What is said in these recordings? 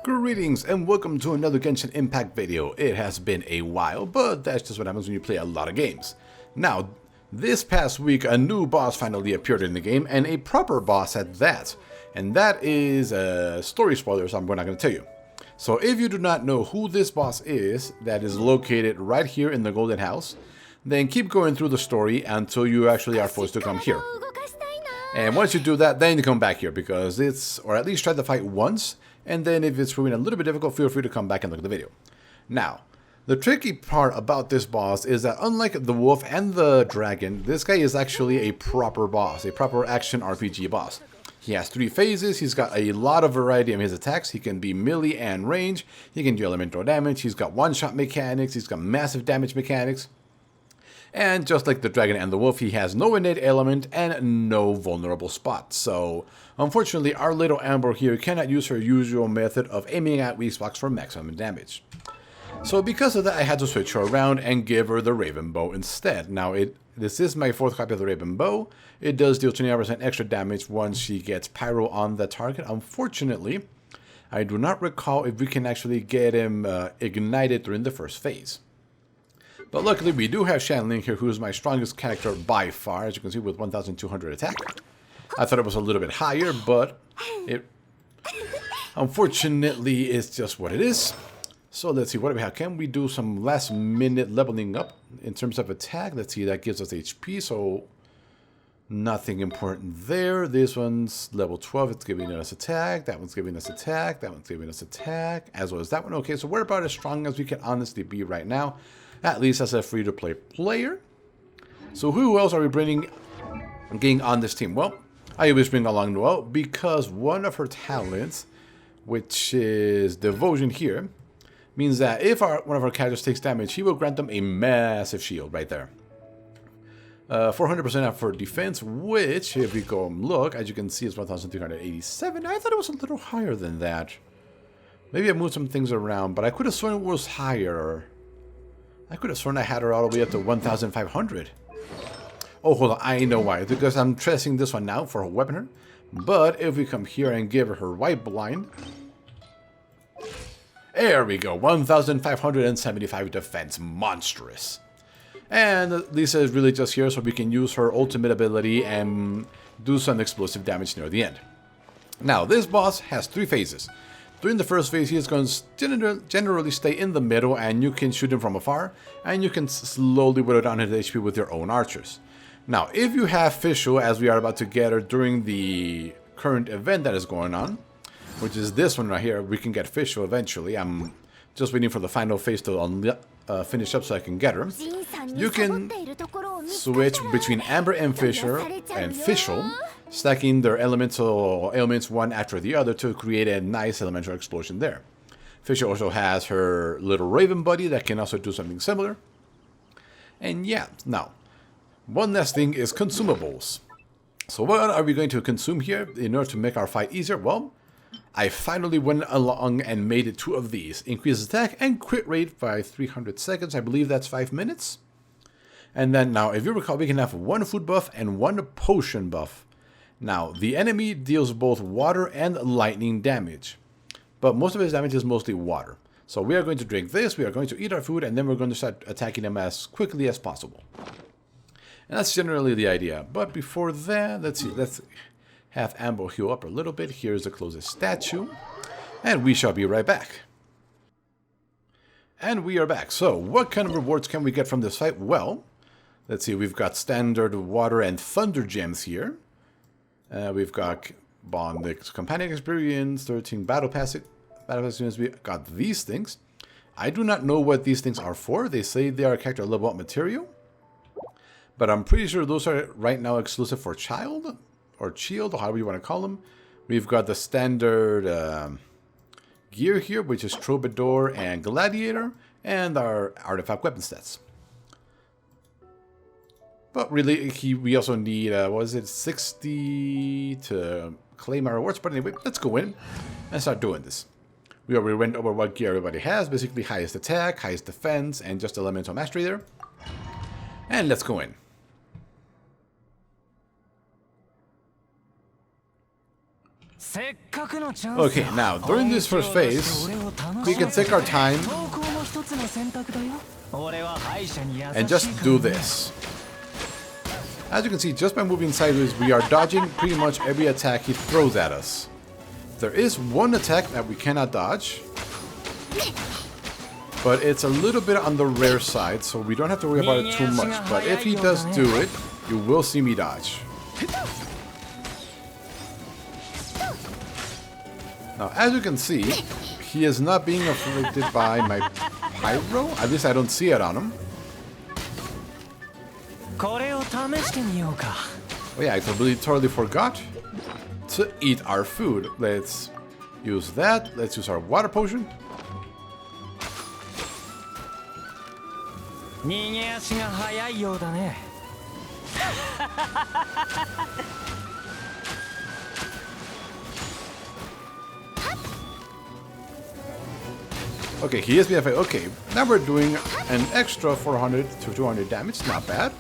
Greetings and welcome to another Genshin Impact video. It has been a while, but that's just what happens when you play a lot of games. Now, this past week a new boss finally appeared in the game, and a proper boss at that. And that is story spoilers I'm not going to tell you. So if you do not know who this boss is, that is located right here in the Golden House, then keep going through the story until you actually are forced to come here. And once you do that, then you come back here, because it's, or at least try to fight once, and then if it's proving a little bit difficult, feel free to come back and look at the video. Now, the tricky part about this boss is that unlike the wolf and the dragon, this guy is actually a proper boss, a proper action RPG boss. He has 3 phases, he's got a lot of variety in his attacks, he can be melee and range, he can do elemental damage, he's got one-shot mechanics, he's got massive damage mechanics. And just like the dragon and the wolf, he has no innate element and no vulnerable spot. So, unfortunately, our little Amber here cannot use her usual method of aiming at weak spots for maximum damage. So because of that, I had to switch her around and give her the Raven Bow instead. Now, this is my 4th copy of the Raven Bow. It does deal 29% extra damage once she gets Pyro on the target. Unfortunately, I do not recall if we can actually get him ignited during the first phase. But luckily, we do have Shanling here, who is my strongest character by far, as you can see, with 1,200 attack. I thought it was a little bit higher, but it, unfortunately, it's just what it is. So let's see, what do we have? Can we do some last-minute leveling up in terms of attack? Let's see, that gives us HP, so nothing important there. This one's level 12, it's giving us attack. That one's giving us attack. That one's giving us attack, as well as that one. Okay, so we're about as strong as we can honestly be right now. At least as a free-to-play player. So who else are we getting on this team? Well, I always bring along Noelle, because one of her talents, which is Devotion here, means that if one of our characters takes damage, he will grant them a massive shield right there. 400% for defense, which, if we go and look, as you can see, is 1,387. I thought it was a little higher than that. Maybe I moved some things around, but I could have sworn it was higher. I could have sworn I had her all the way up to 1,500. Oh, hold on. I know why. Because I'm testing this one now for her weaponer. But if we come here and give her White Blind. There we go. 1,575 defense. Monstrous. And Lisa is really just here so we can use her ultimate ability and do some explosive damage near the end. Now, this boss has 3 phases. During the first phase, he is going to generally stay in the middle, and you can shoot him from afar, and you can slowly whittle down his HP with your own archers. Now, if you have Fischl, as we are about to get her during the current event that is going on, which is this one right here, we can get Fischl eventually. I'm just waiting for the final phase to finish up so I can get her. You can switch between Amber and Fischl, stacking their elements one after the other to create a nice elemental explosion there. Fischl also has her little Raven buddy that can also do something similar. And yeah, now, one last thing is Consumables. So what are we going to consume here in order to make our fight easier? Well, I finally went along and made 2 of these. Increase attack and crit rate by 300 seconds. I believe that's 5 minutes. And then now, if you recall, we can have 1 food buff and 1 potion buff. Now, the enemy deals both water and lightning damage, but most of his damage is mostly water. So we are going to drink this, we are going to eat our food, and then we're going to start attacking him as quickly as possible. And that's generally the idea. But before that, let's see, let's have Amber heal up a little bit. Here's the closest statue, and we shall be right back. And we are back. So, what kind of rewards can we get from this fight? Well, let's see, we've got standard water and thunder gems here. We've got Bondix Companion Experience, 13 Battle Pass units. We got these things. I do not know what these things are for. They say they are character level up material. But I'm pretty sure those are right now exclusive for Child, or Shield, or however you want to call them. We've got the standard gear here, which is Troubadour and Gladiator, and our artifact weapon stats. But really, we also need, 60 to claim our rewards. But anyway, let's go in and start doing this. We already went over what gear everybody has. Basically, highest attack, highest defense, and just elemental mastery there. And let's go in. Okay, now during this first phase, we can take our time and just do this. As you can see, just by moving sideways, we are dodging pretty much every attack he throws at us. There is one attack that we cannot dodge, but it's a little bit on the rare side, so we don't have to worry about it too much. But if he does do it, you will see me dodge. Now, as you can see, he is not being afflicted by my pyro. At least I don't see it on him. Oh yeah, I totally forgot to eat our food. Let's use that. Let's use our water potion. Okay, he is being affected. Okay, now we're doing an extra 400 to 200 damage. Not bad.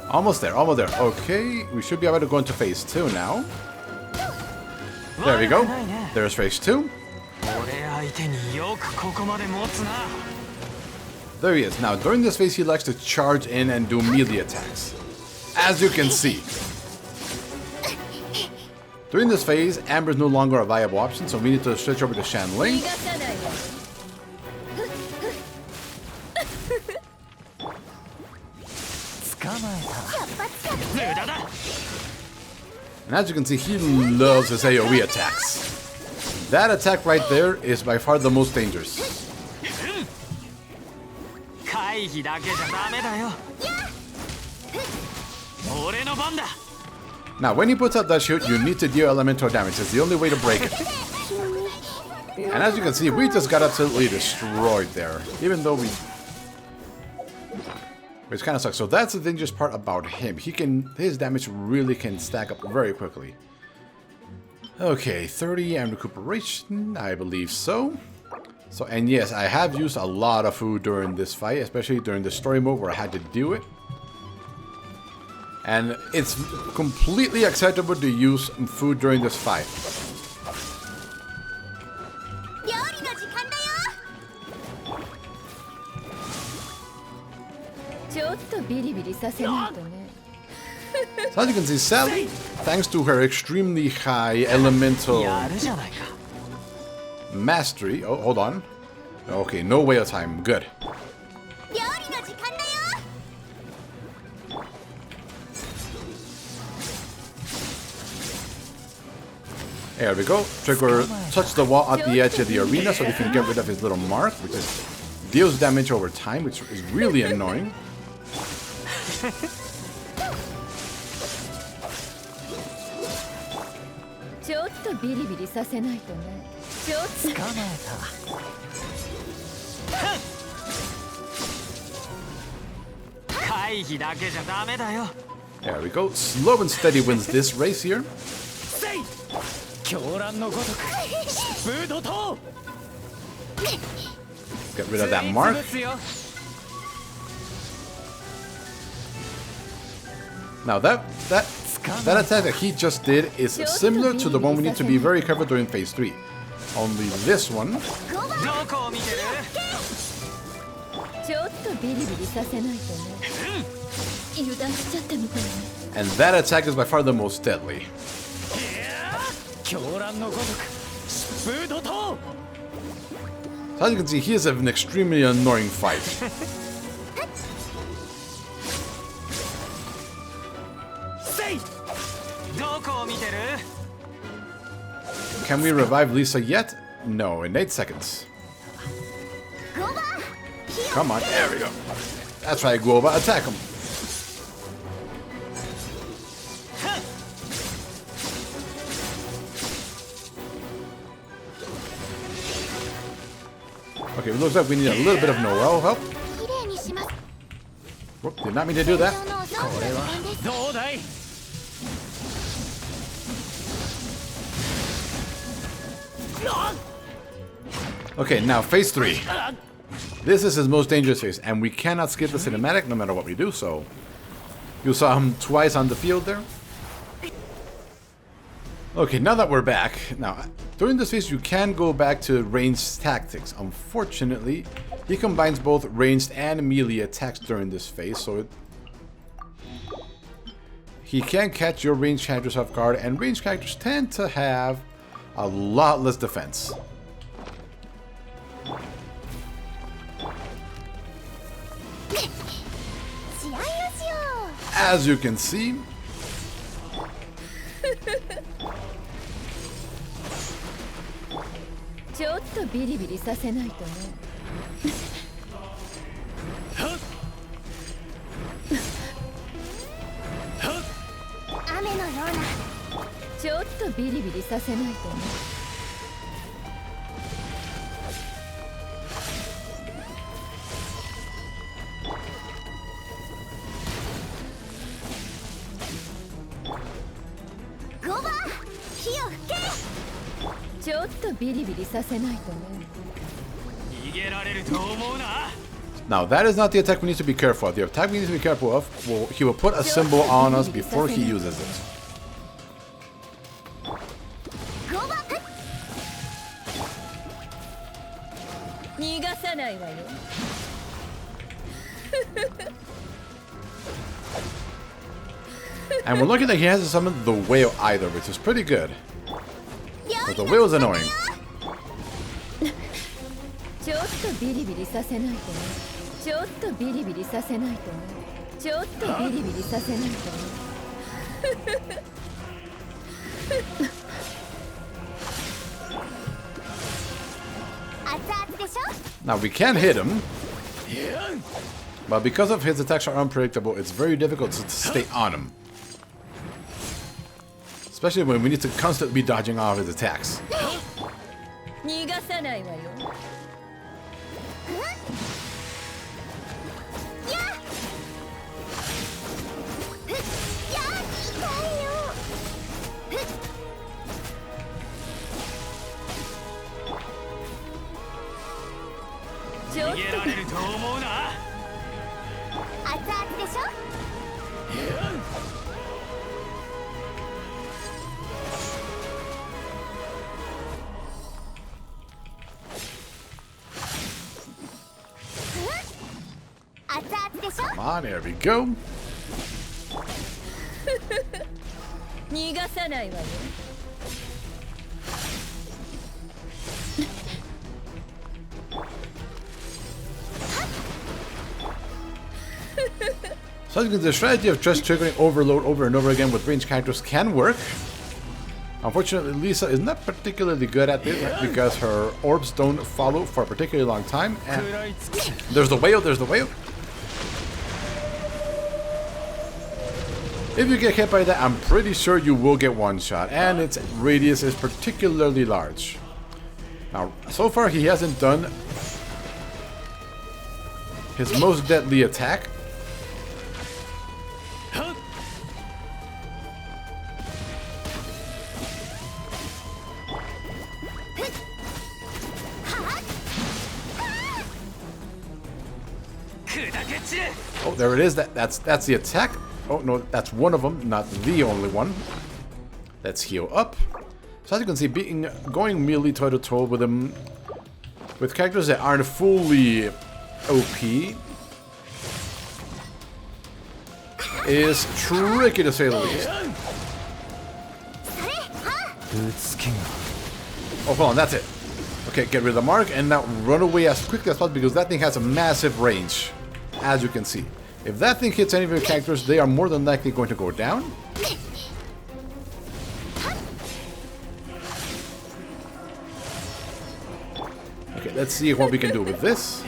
Almost there, almost there. Okay, we should be able to go into phase 2 now. There we go. There's phase 2. There he is. Now, during this phase, he likes to charge in and do melee attacks. As you can see. During this phase, Amber is no longer a viable option, so we need to switch over to Shanling. And as you can see, he loves his AoE attacks. That attack right there is by far the most dangerous. Now, when he puts out that shield, you need to deal elemental damage. It's the only way to break it. And as you can see, we just got absolutely destroyed there. Even though we... Which kind of sucks. So that's the dangerous part about him. His damage really can stack up very quickly. Okay, 30 and recuperation, I believe so. And yes, I have used a lot of food during this fight, especially during the story mode where I had to do it. And it's completely acceptable to use food during this fight. So as you can see, Sally, thanks to her extremely high elemental mastery... Oh, hold on. Okay, no whale time. Good. There we go. Trigger touch the wall at the edge of the arena so we can get rid of his little mark, which deals damage over time, which is really annoying. There we go. Slow and steady wins this race here. Get rid of that mark. Now that attack that he just did is similar to the one we need to be very careful during phase 3. Only this one. And that attack is by far the most deadly. So as you can see, he is an extremely annoying fight. can we revive Lisa yet? No, in 8 seconds. Come on, there we go. That's right, Guoba, attack him. Okay, it looks like we need a little bit of Noel help. Whoop, did not mean to do that. Okay, now phase 3. This is his most dangerous phase, and we cannot skip the cinematic no matter what we do, so... You saw him twice on the field there. Okay, now that we're back... Now, during this phase you can go back to ranged tactics. Unfortunately, he combines both ranged and melee attacks during this phase, so... He can catch your ranged characters off guard, and ranged characters tend to have a lot less defense. As you can see, now that is not the attack we need to be careful of. The attack we need to be careful of, well, he will put a symbol on us before he uses it. And we're lucky that he hasn't summoned the whale either, which is pretty good. But the whale is annoying. Now we can hit him, but because of his attacks are unpredictable, it's very difficult to stay on him. Especially when we need to constantly be dodging off his attacks. Come on, there we go. So as you can see, the strategy of just triggering overload over and over again with ranged characters can work. Unfortunately, Lisa is not particularly good at it because her orbs don't follow for a particularly long time. And there's the whale, there's the whale. If you get hit by that, I'm pretty sure you will get one shot, and its radius is particularly large. Now, so far he hasn't done his most deadly attack. Oh, there it is. That's the attack. Oh no, that's one of them, not the only one. Let's heal up. So as you can see, going melee toe to toe with him, with characters that aren't fully OP, is tricky to say the least. Oh, hold on, that's it. Okay, get rid of the mark and now run away as quickly as possible because that thing has a massive range, as you can see. If that thing hits any of your characters, they are more than likely going to go down. let's see what we can do with this.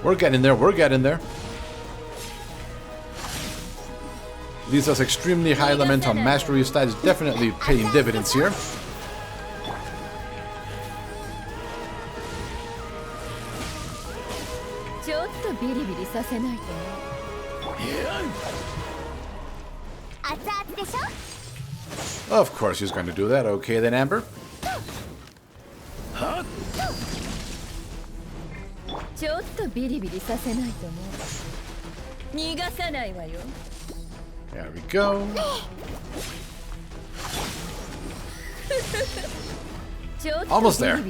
We're getting there, we're getting there. Lisa's extremely high elemental mastery stat is definitely paying dividends here. Of course he's going to do that. Okay then, Amber. There we go. Almost there. Or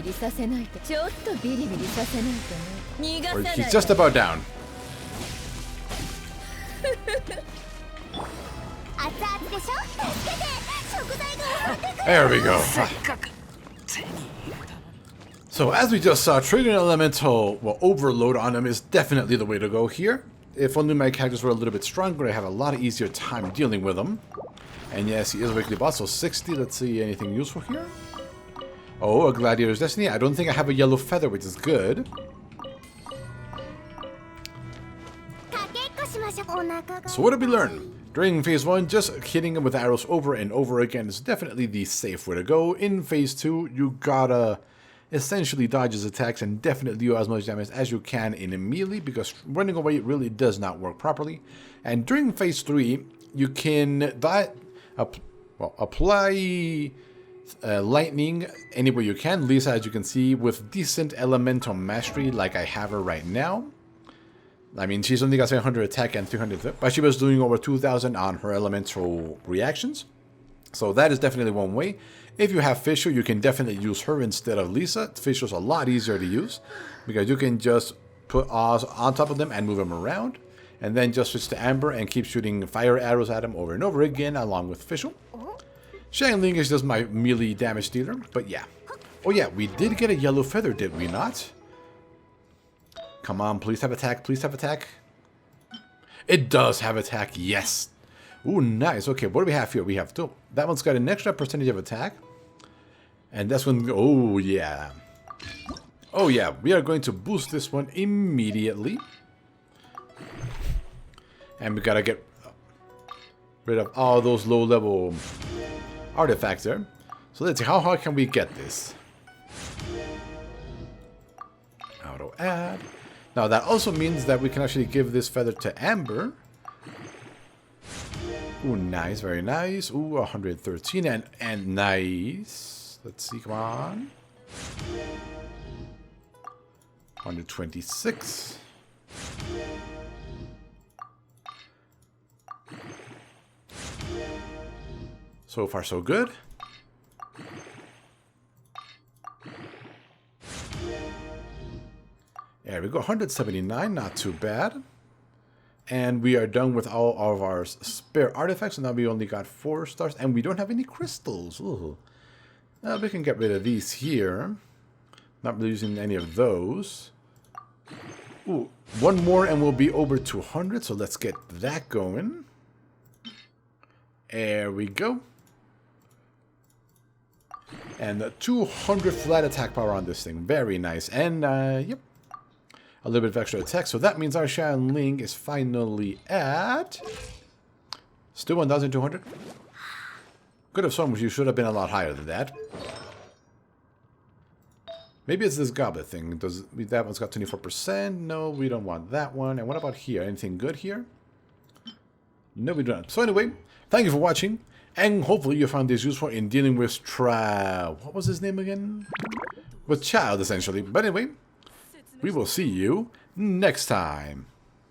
he's just about down. There we go. So as we just saw, triggering elemental overload on him is definitely the way to go here. If only my characters were a little bit stronger, I have a lot easier time dealing with them. And yes, he is a weekly boss, so 60. Let's see, anything useful here? Oh, a Gladiator's Destiny. I don't think I have a yellow feather, which is good. So what did we learn? During Phase 1, just hitting him with arrows over and over again is definitely the safe way to go. In Phase 2, you gotta essentially dodge his attacks and definitely do as much damage as you can in a melee, because running away really does not work properly. And during Phase 3, you can apply lightning anywhere you can. Lisa, as you can see, with decent elemental mastery like I have her right now. I mean, she's only got 700 attack and 300, but she was doing over 2,000 on her elemental reactions. So that is definitely one way. If you have Fischl, you can definitely use her instead of Lisa. Fischl's a lot easier to use because you can just put Oz on top of them and move them around. And then just switch to Amber and keep shooting fire arrows at him over and over again along with Fischl. Xiangling is just my melee damage dealer, but yeah. Oh yeah, we did get a yellow feather, did we not? Come on, please have attack, please have attack. It does have attack, yes. Ooh, nice. Okay, what do we have here? We have two. That one's got an extra percentage of attack. And that's when, oh yeah. Oh yeah, we are going to boost this one immediately. And we gotta get rid of all those low level artifacts there. So let's see, how hard can we get this? Auto add. Now that also means that we can actually give this feather to Amber. Ooh, nice, very nice. Ooh, 113 and nice. Let's see, come on. 126. So far, so good. There we go, 179, not too bad. And we are done with all of our spare artifacts, so now we only got 4 stars, and we don't have any crystals. Ooh. Now we can get rid of these here. Not really using any of those. Ooh, one more and we'll be over 200, so let's get that going. There we go. And 200 flat attack power on this thing. Very nice. And, yep. A little bit of extra attack. So that means our Xiangling is finally at... Still 1,200? Could have sworn you should have been a lot higher than that. Maybe it's this goblet thing. That one's got 24%. No, we don't want that one. And what about here? Anything good here? No, we don't. So anyway, thank you for watching. And hopefully you found this useful in dealing with what was his name again? With Child, essentially. But anyway, we will see you next time.